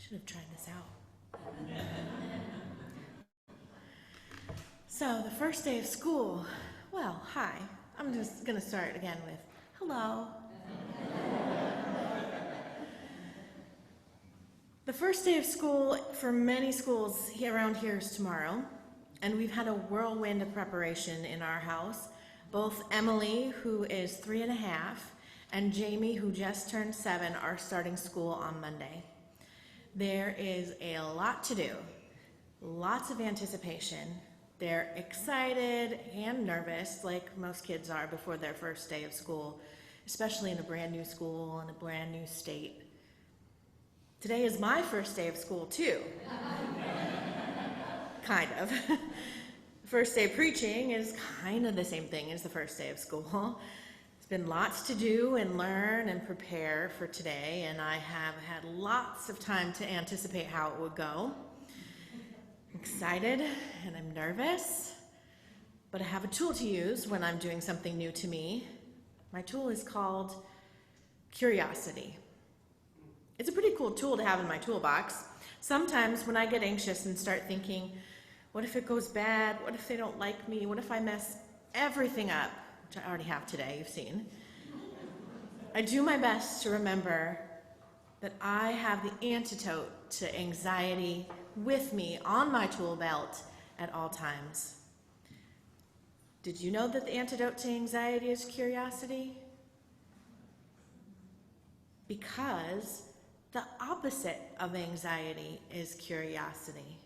Should have tried this out. So the first day of school, well, hi. I'm just going to start again with hello. The first day of school for many schools around here is tomorrow, and we've had a whirlwind of preparation in our house. Both Emily, who is 3.5, and Jamie, who just turned 7, are starting school on Monday. There is a lot to do, lots of anticipation. They're excited and nervous, like most kids are before their first day of school, especially in a brand new school in a brand new state. Today is my first day of school too. Kind of. First day preaching is kind of the same thing as the first day of school. It's been lots to do and learn and prepare for today, and I have had lots of time to anticipate how it would go. I'm excited and I'm nervous, but I have a tool to use when I'm doing something new to me. My tool is called curiosity. It's a pretty cool tool to have in my toolbox. Sometimes when I get anxious and start thinking, what if it goes bad? What if they don't like me? What if I mess everything up? Which I already have today, you've seen. I do my best to remember that I have the antidote to anxiety with me on my tool belt at all times. Did you know that the antidote to anxiety is curiosity? Because the opposite of anxiety is curiosity.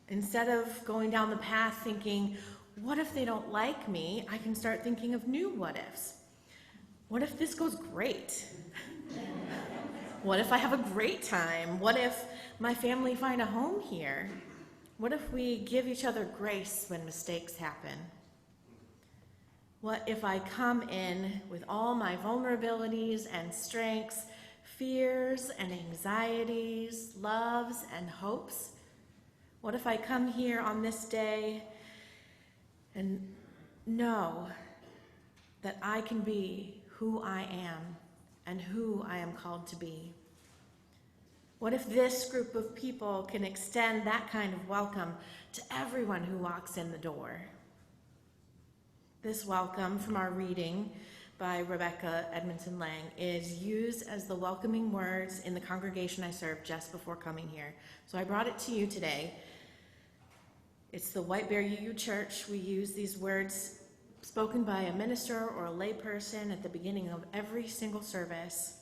Instead of going down the path thinking, what if they don't like me? I can start thinking of new what ifs. What if this goes great? What if I have a great time? What if my family find a home here? What if we give each other grace when mistakes happen? What if I come in with all my vulnerabilities and strengths, fears and anxieties, loves and hopes? What if I come here on this day and know that I can be who I am and who I am called to be? What if this group of people can extend that kind of welcome to everyone who walks in the door? This welcome from our reading by Rebecca Edmondson Lang is used as the welcoming words in the congregation I served just before coming here. So I brought it to you today. It's the White Bear UU Church. We use these words spoken by a minister or a layperson at the beginning of every single service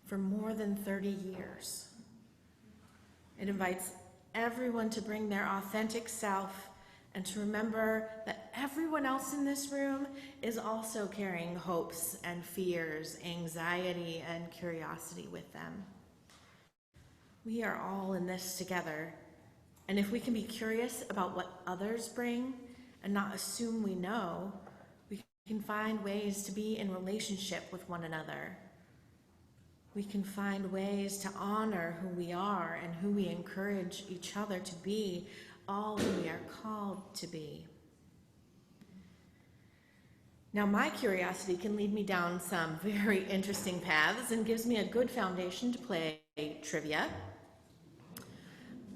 for more than 30 years. It invites everyone to bring their authentic self and to remember that everyone else in this room is also carrying hopes and fears, anxiety and curiosity with them. We are all in this together. And if we can be curious about what others bring and not assume we know, we can find ways to be in relationship with one another. We can find ways to honor who we are and who we encourage each other to be, all who we are called to be. Now, my curiosity can lead me down some very interesting paths and gives me a good foundation to play trivia.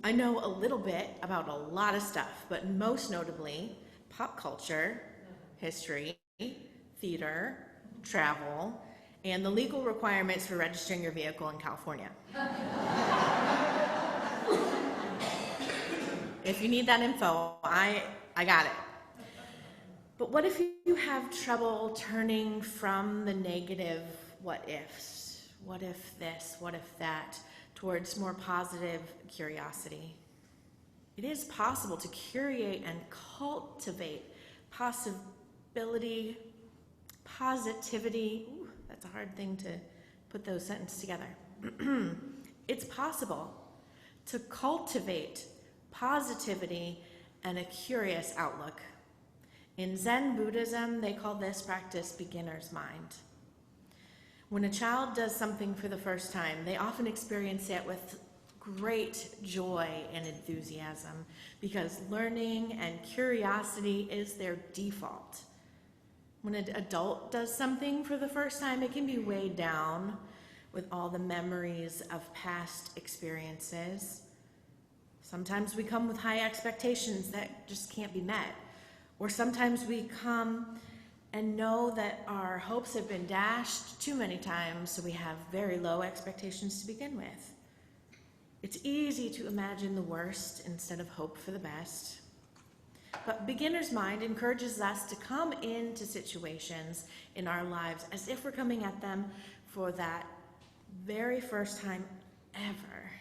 I know a little bit about a lot of stuff, but most notably, pop culture, history, theater, travel, and the legal requirements for registering your vehicle in California. If you need that info, I got it. But what if you have trouble turning from the negative what ifs? What if this? What if that? Towards more positive curiosity. It is possible to curate and cultivate possibility, positivity. Ooh, that's a hard thing to put those sentences together. It's possible to cultivate positivity and a curious outlook. In Zen Buddhism, they call this practice beginner's mind. When a child does something for the first time, they often experience it with great joy and enthusiasm because learning and curiosity is their default. When an adult does something for the first time, it can be weighed down with all the memories of past experiences. Sometimes we come with high expectations that just can't be met. Or sometimes we come and know that our hopes have been dashed too many times, so we have very low expectations to begin with. It's easy to imagine the worst instead of hope for the best. But beginner's mind encourages us to come into situations in our lives as if we're coming at them for that very first time ever.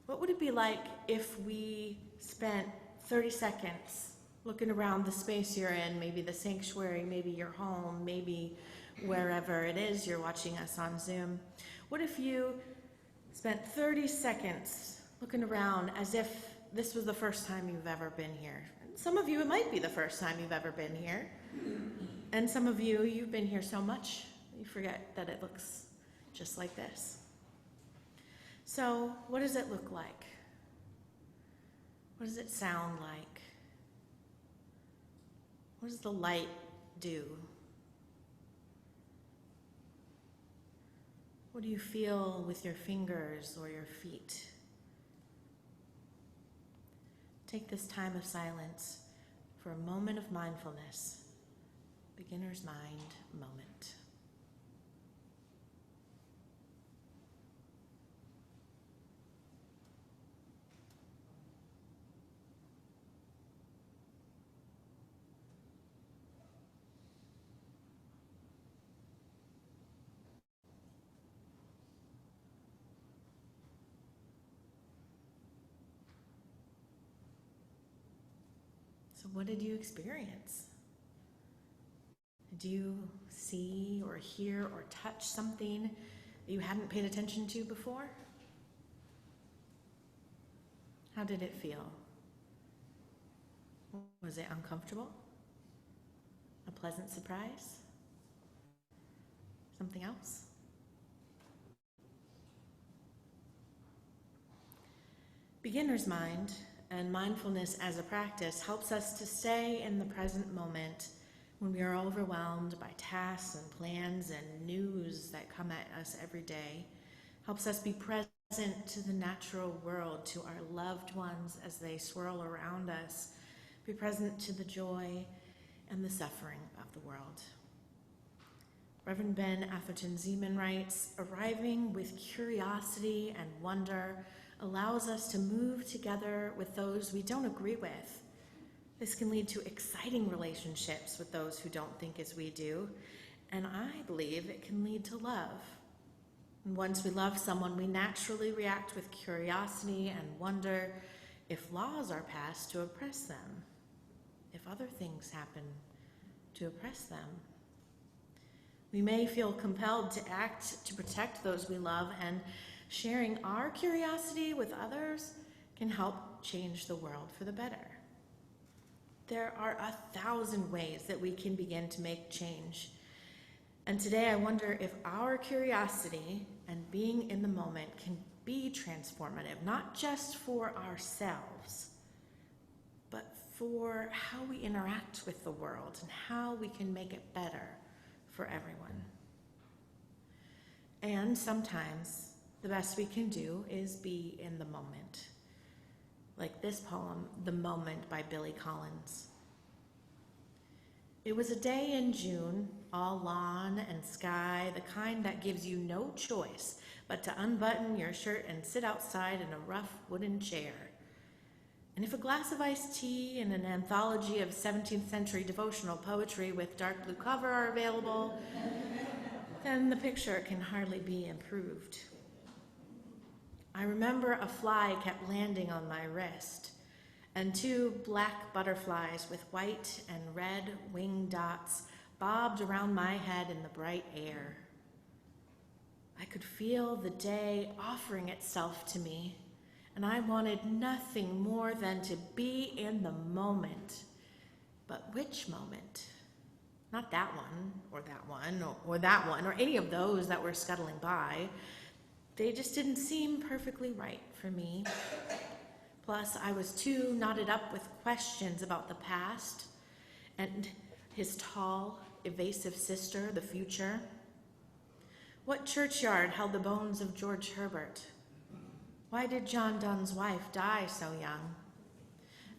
What would it be like if we spent 30 seconds looking around the space you're in, maybe the sanctuary, maybe your home, maybe wherever it is you're watching us on Zoom? What if you spent 30 seconds looking around as if this was the first time you've ever been here? Some of you, it might be the first time you've ever been here. And some of you, you've been here so much, you forget that it looks just like this. So, what does it look like? What does it sound like? What does the light do? What do you feel with your fingers or your feet? Take this time of silence for a moment of mindfulness. Beginner's mind moment. So what did you experience? Did you see or hear or touch something that you hadn't paid attention to before? How did it feel? Was it uncomfortable? A pleasant surprise? Something else? Beginner's mind and mindfulness as a practice helps us to stay in the present moment when we are overwhelmed by tasks and plans and news that come at us every day. Helps us be present to the natural world, to our loved ones as they swirl around us. Be present to the joy and the suffering of the world. Reverend Ben Atherton Zeman writes, "Arriving with curiosity and wonder allows us to move together with those we don't agree with. This can lead to exciting relationships with those who don't think as we do, and I believe it can lead to love. And once we love someone, we naturally react with curiosity and wonder if laws are passed to oppress them, if other things happen to oppress them. We may feel compelled to act to protect those we love, and sharing our curiosity with others can help change the world for the better. There are 1,000 ways that we can begin to make change. And today I wonder if our curiosity and being in the moment can be transformative, not just for ourselves, but for how we interact with the world and how we can make it better for everyone. And sometimes the best we can do is be in the moment. Like this poem, "The Moment" by Billy Collins. It was a day in June, all lawn and sky, the kind that gives you no choice but to unbutton your shirt and sit outside in a rough wooden chair. And if a glass of iced tea and an anthology of 17th century devotional poetry with dark blue cover are available, then the picture can hardly be improved. I remember a fly kept landing on my wrist, and 2 black butterflies with white and red wing dots bobbed around my head in the bright air. I could feel the day offering itself to me, and I wanted nothing more than to be in the moment. But which moment? Not that one, or that one, or that one, or any of those that were scuttling by. They just didn't seem perfectly right for me. Plus, I was too knotted up with questions about the past and his tall, evasive sister, the future. What churchyard held the bones of George Herbert? Why did John Donne's wife die so young?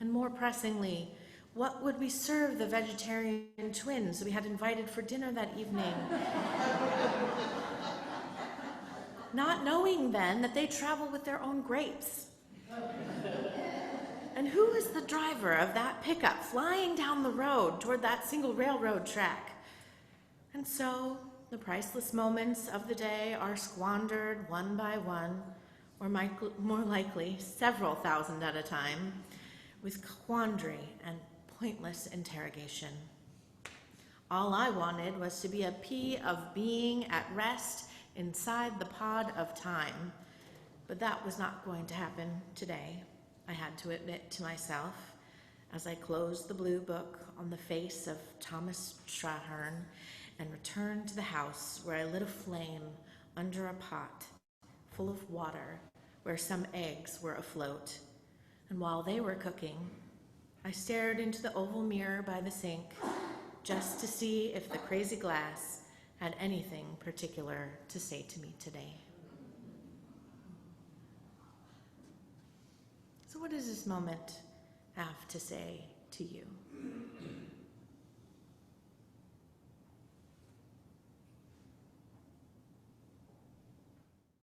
And more pressingly, what would we serve the vegetarian twins we had invited for dinner that evening? Not knowing then that they travel with their own grapes. And who is the driver of that pickup flying down the road toward that single railroad track? And so the priceless moments of the day are squandered one by one, or more likely several thousand at a time, with quandary and pointless interrogation. All I wanted was to be a pea of being at rest inside the pod of time, but that was not going to happen today, I had to admit to myself, as I closed the blue book on the face of Thomas Traherne and returned to the house where I lit a flame under a pot full of water where some eggs were afloat. And while they were cooking, I stared into the oval mirror by the sink just to see if the crazy glass had anything particular to say to me today. So what does this moment have to say to you?